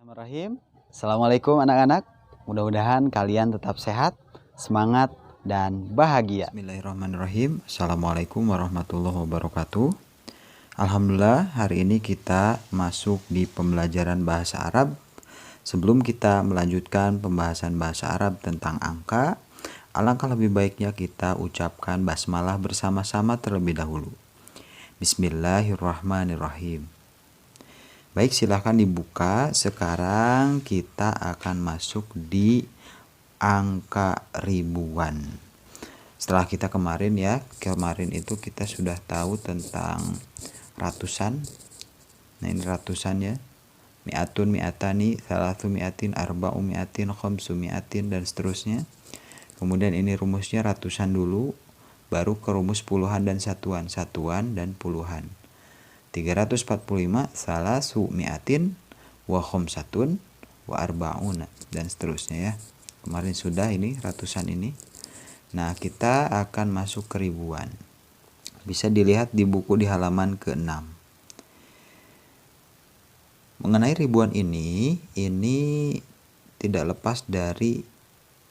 Bismillahirrahmanirrahim. Assalamualaikum anak-anak. Mudah-mudahan kalian tetap sehat, semangat, dan bahagia. Bismillahirrahmanirrahim. Assalamualaikum warahmatullahi wabarakatuh. Alhamdulillah, hari ini kita masuk di pembelajaran bahasa Arab. Sebelum kita melanjutkan pembahasan bahasa Arab tentang angka, alangkah lebih baiknya kita ucapkan basmalah bersama-sama terlebih dahulu. Bismillahirrahmanirrahim. Baik, silahkan dibuka. Sekarang kita akan masuk di angka ribuan. Setelah kita kemarin itu kita sudah tahu tentang ratusan. Nah, ini ratusan ya. Mi'atun, mi'atani, salatu mi'atin, arba'u mi'atin, khamsu mi'atin, dan seterusnya. Kemudian ini rumusnya ratusan dulu, baru ke rumus puluhan dan satuan, satuan dan puluhan. 345 salasu mi'atin wa khamsatun wa arba'una, dan seterusnya ya. Kemarin sudah ini ratusan ini. Nah, kita akan masuk ke ribuan. Bisa dilihat di buku di halaman ke-6. Mengenai ribuan ini tidak lepas dari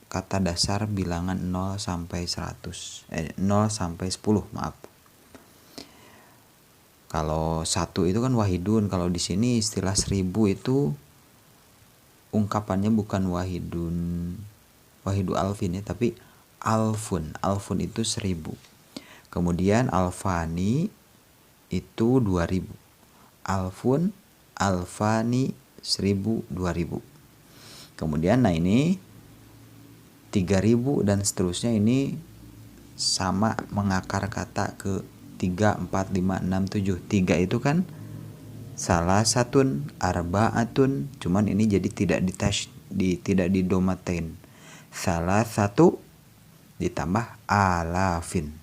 kata dasar bilangan 0 sampai 100. 0 sampai 10, maaf. Kalau 1 itu kan wahidun, kalau di sini istilah 1000 itu ungkapannya bukan wahidu alfin ya, tapi alfun. Alfun itu 1000. Kemudian alfani itu 2000. Alfun, alfani, 1000, 2000. Kemudian nah ini 3000 dan seterusnya, ini sama mengakar kata ke 3, 4, 5, 6, 7. 3 itu kan salah satun, arba'atun, cuman ini jadi tidak didomatain. Salah satu ditambah alafin.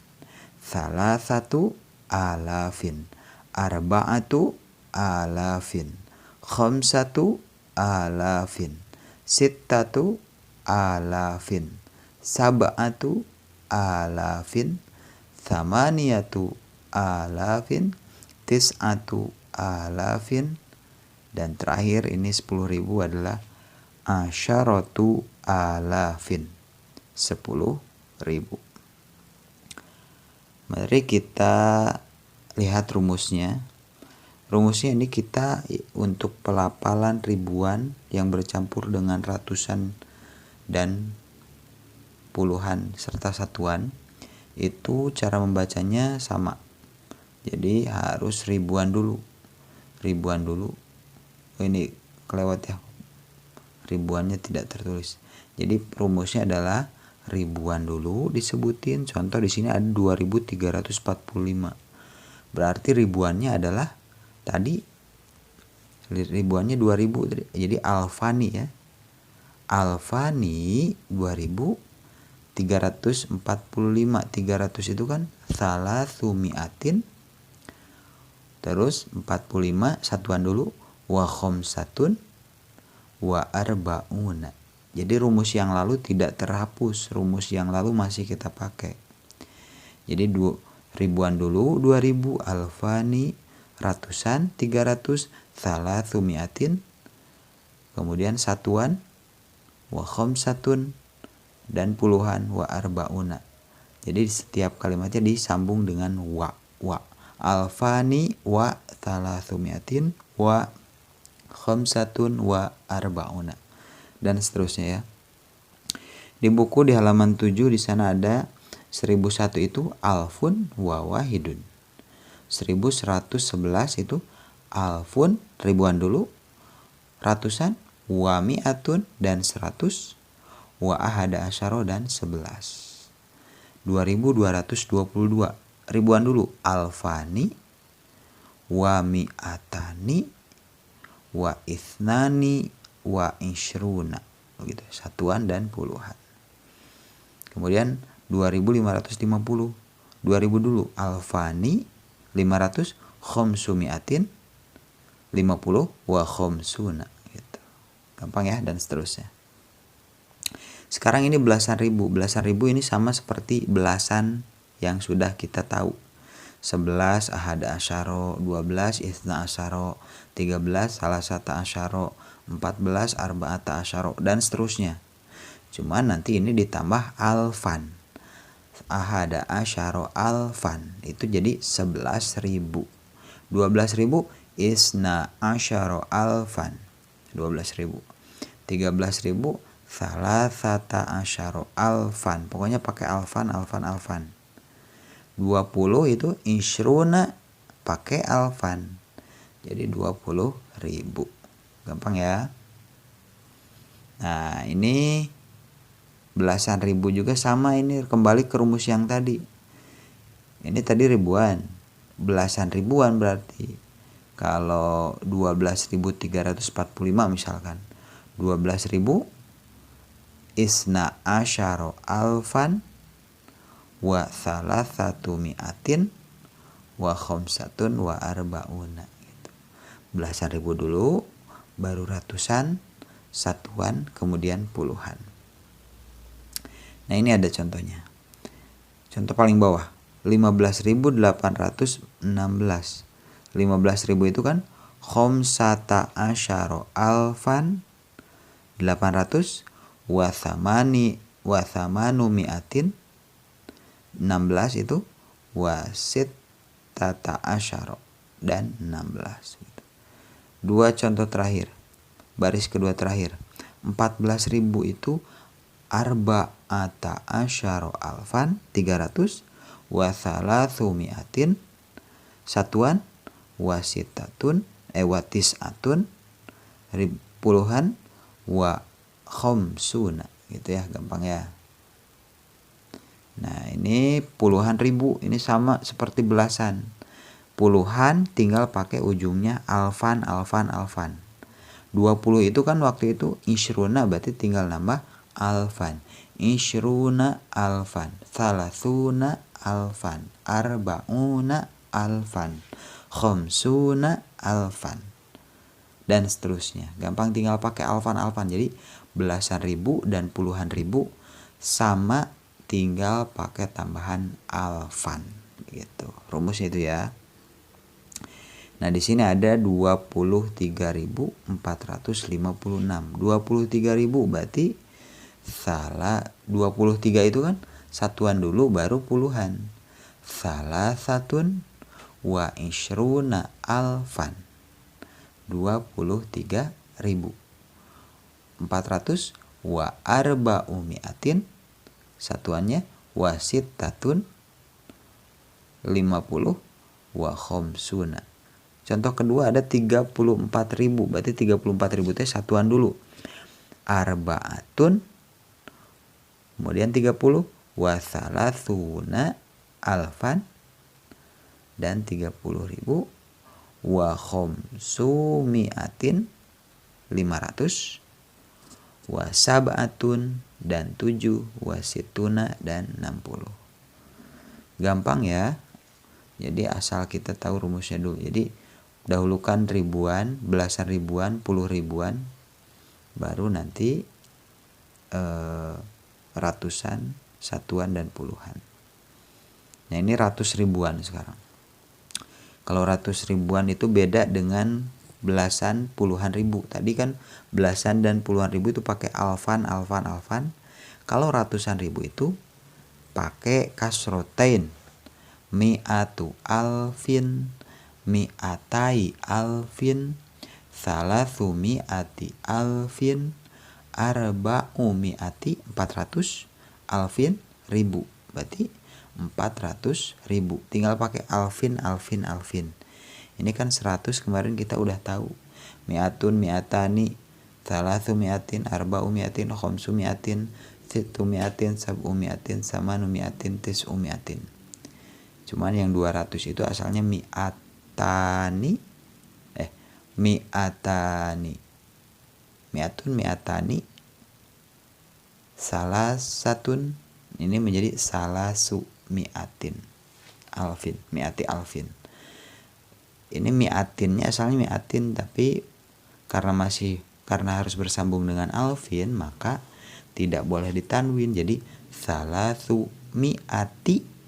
Salah satu alafin. Arba'atu alafin. Khamsatu alafin. Sittatu alafin. Sab'atu alafin. Thamaniyatu alafin. Tis'atu alafin. Dan terakhir ini 10.000 adalah asyaratu alafin. 10.000. Mari kita lihat rumusnya. Rumusnya ini kita untuk pelafalan ribuan yang bercampur dengan ratusan dan puluhan serta satuan, itu cara membacanya sama. Jadi harus ribuan dulu. Oh, ini kelewat ya, ribuannya tidak tertulis. Jadi rumusnya adalah ribuan dulu disebutin. Contoh di sini ada 2345. Berarti ribuannya adalah tadi ribuannya 2000. Jadi alfani ya. Alfani 2345. 300 itu kan salasu mi'atin. Terus 45 satuan dulu, wa khamsatun wa arba'una. Jadi rumus yang lalu tidak terhapus, rumus yang lalu masih kita pakai. Jadi ribuan dulu 2000, alfani ratusan, 300, salasu mi'atin, kemudian satuan, wa khamsatun, dan puluhan, wa arba'una. Jadi setiap kalimatnya disambung dengan wa. Alfani wa thalathumiatin wa khamsatun wa arba'una, dan seterusnya ya. Di buku di halaman 7 di sana ada 1001 itu alfun wa wahidun. 1111 itu alfun, ribuan dulu, ratusan, wa mi'atun, dan 100, wa ahada asyara, dan 11. 2222 ribuan dulu, alfani, wa mi'atani, wa ithnani, wa ishruna, begitu, satuan dan puluhan. Kemudian 2550, 2000 dulu, alfani, 500, khamsu mi'atin, 50, wa khamsuna, gitu. Gampang ya, dan seterusnya. Sekarang ini belasan ribu. Belasan ribu ini sama seperti belasan yang sudah kita tahu. 11 ahada asyara, 12 itsna asyara, 13 salasata asyara, 14 arba'ata asyara dan seterusnya. Cuman nanti ini ditambah alfan. Ahada asyara alfan itu jadi 11.000. 12.000 isna asyara alfan. 12.000. 13.000 salasata asyara alfan. Pokoknya pakai alfan. 20 itu isyruna pakai alfan. Jadi 20.000. Gampang ya. Nah, ini belasan ribu juga sama, ini kembali ke rumus yang tadi. Ini tadi ribuan, belasan ribuan berarti. Kalau 12.345 misalkan. 12.000 isna asyara alfan wa salasatu mi'atin wa khamsatun wa arba'una gitu. Belasan ribu dulu, baru ratusan, satuan, kemudian puluhan. Nah, ini ada contohnya. Contoh paling bawah, 15.816. 15.000 itu kan khamsata asyara alfan 800 wa thamanu mi'atin 16 itu wasit tata asyara dan 16 gitu. Dua contoh terakhir, baris kedua terakhir, 14.000 itu arba'ata asyara alfan 300 wa thalathu mi'atin satuan wasitatun watisatun puluhan wa khamsuna gitu ya, gampang ya. Nah, ini puluhan ribu, ini sama seperti belasan. Puluhan tinggal pakai ujungnya alfan. 20 itu kan waktu itu isyruna, berarti tinggal nambah alfan. Isyruna alfan, thalathuna alfan, arba'una alfan, khamsuna alfan, dan seterusnya. Gampang, tinggal pakai alfan. Jadi belasan ribu dan puluhan ribu sama, tinggal pakai tambahan alfan gitu. Rumusnya itu ya. Nah, di sini ada 23.456. 23.000 berarti 23 itu kan satuan dulu baru puluhan. Salasatun wa isyruna alfan. 23.000. 400 wa arba'u mi'atin, satuannya wasittatun 50 wa khamsuna. Contoh kedua ada 34.000, berarti 34.000 itu satuan dulu. Arba'atun, kemudian 30 wa thalathuna alfan, dan 30.000 wa khamsumi'atin 500 wa sab'atun, dan 7 wa situna, dan 60. Gampang ya. Jadi asal kita tahu rumusnya dulu. Jadi dahulukan ribuan, belasan ribuan, puluh ribuan, baru nanti ratusan, satuan, dan puluhan. Nah, ini ratus ribuan sekarang. Kalau ratus ribuan itu beda dengan belasan puluhan ribu. Tadi kan belasan dan puluhan ribu itu pakai alfan. Kalau ratusan ribu itu pakai kasrotain. Mi'atu alfin, mi'atai alfin, salathu mi'ati alfin, arba'u mi'ati 400, alfin ribu. Berarti 400.000. Tinggal pakai alfin. Ini kan 100 kemarin kita udah tahu. Mi'atun, mi'atani, salathu mi'atin, arba'u mi'atin, khamsu mi'atin, sittu mi'atin, sab'u mi'atin, samanu mi'atin, tis'u mi'atin. Cuman yang 200 itu asalnya mi'atani, mi'atani, salasatun, ini menjadi salasu mi'atin alfin, mi'ati alfin. Ini mi'atinnya asalnya mi'atin, tapi karena harus bersambung dengan alfin, maka tidak boleh ditanwin, jadi salasu mi'ati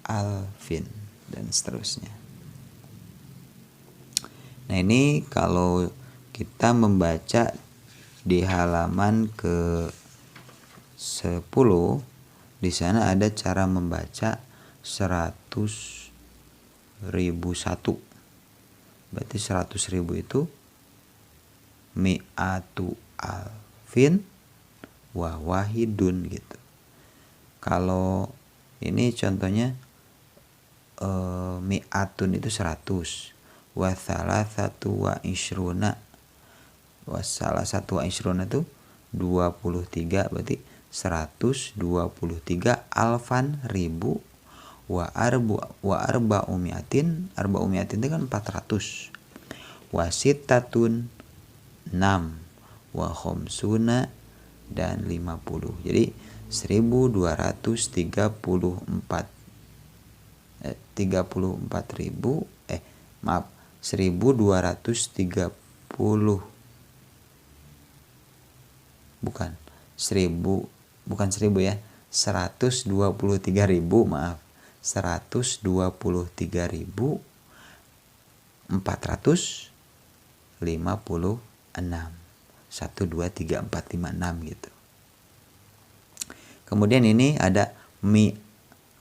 alfin, dan seterusnya. Nah, ini kalau kita membaca di halaman ke 10. Di sana ada cara membaca 100.001. Berarti 100.000 itu mi'atu alfin wa wahidun gitu. Kalau ini contohnya mi'atun itu 100, wa salasatu wa ishruna, wa salasatu wa ishruna itu 23, berarti 123 alfan ribu, wa arba'u mi'atin itu kan 400, wa sittatun 6, wa khamsuna dan 50. Jadi 1234 123.456 gitu. Kemudian ini ada mi,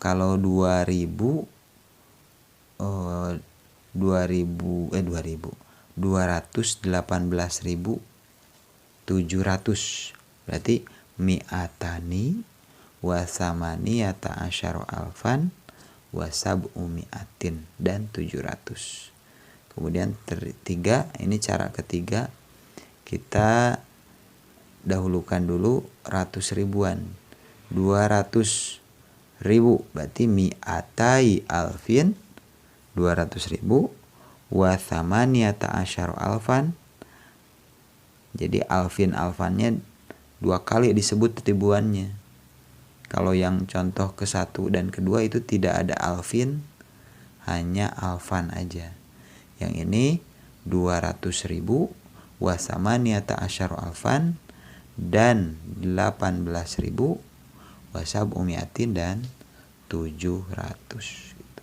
kalau 218.700 berarti mi'atani wa samaniyata asyara alfan wa sab'u mi'atin dan 700. Kemudian ketiga, ini cara ketiga, kita dahulukan dulu ratus ribuan. 200.000 berarti mi'atai alfin 200.000, wa thamaniyata asyara alfan. Jadi alfannya 2 kali disebut ribuannya. Kalau yang contoh ke-1 dan ke-2 itu tidak ada alfin, hanya alfan aja. Yang ini 200.000 wa thamaniyata asyara alfan dan 18.000 wa sab'u mi'atin dan 700 gitu.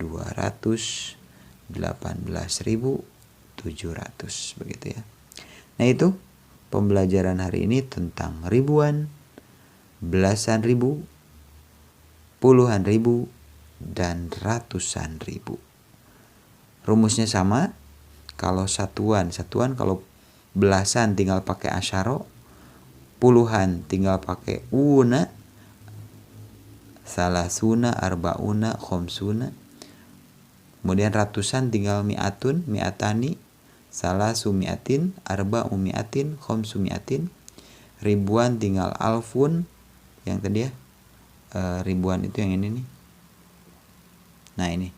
218.700 begitu ya. Nah, itu pembelajaran hari ini tentang ribuan, belasan ribu, puluhan ribu, dan ratusan ribu. Rumusnya sama. Kalau satuan kalau belasan tinggal pakai asyara, puluhan tinggal pakai una, salasuna, arbauna, khamsuna. Kemudian ratusan tinggal mi'atun, mi'atani, salasu mi'atin, arba'u mi'atin, khamsu mi'atin. Ribuan tinggal alfun, yang tadi ya, ribuan itu yang ini nih. Nah, ini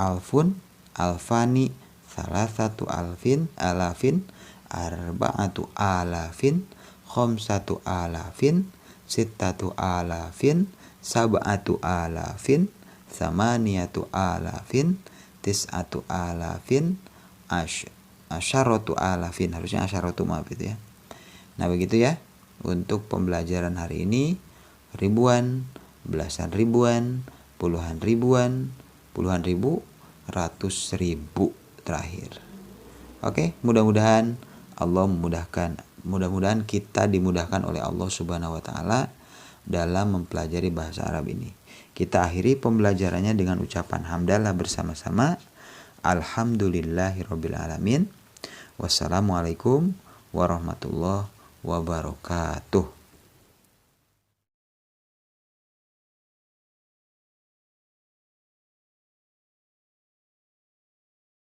alfun, alfani, salasatu alfin, alafin, arba'atu alafin, khamsatu alafin, sittatu alafin, sab'atu alafin, samaniyatu alafin, tis'atu alafin, asyaratu alafin. Harusnya asyaratu, maaf itu ya. Nah, begitu ya untuk pembelajaran hari ini. Ribuan, belasan ribuan, puluhan ribuan, puluhan ribu, ratus ribu terakhir. Oke, mudah-mudahan Allah memudahkan. Mudah-mudahan kita dimudahkan oleh Allah Subhanahu wa taala dalam mempelajari bahasa Arab ini. Kita akhiri pembelajarannya dengan ucapan hamdalah bersama-sama. Alhamdulillahirabbil alamin. Wassalamualaikum warahmatullahi wabarakatuh.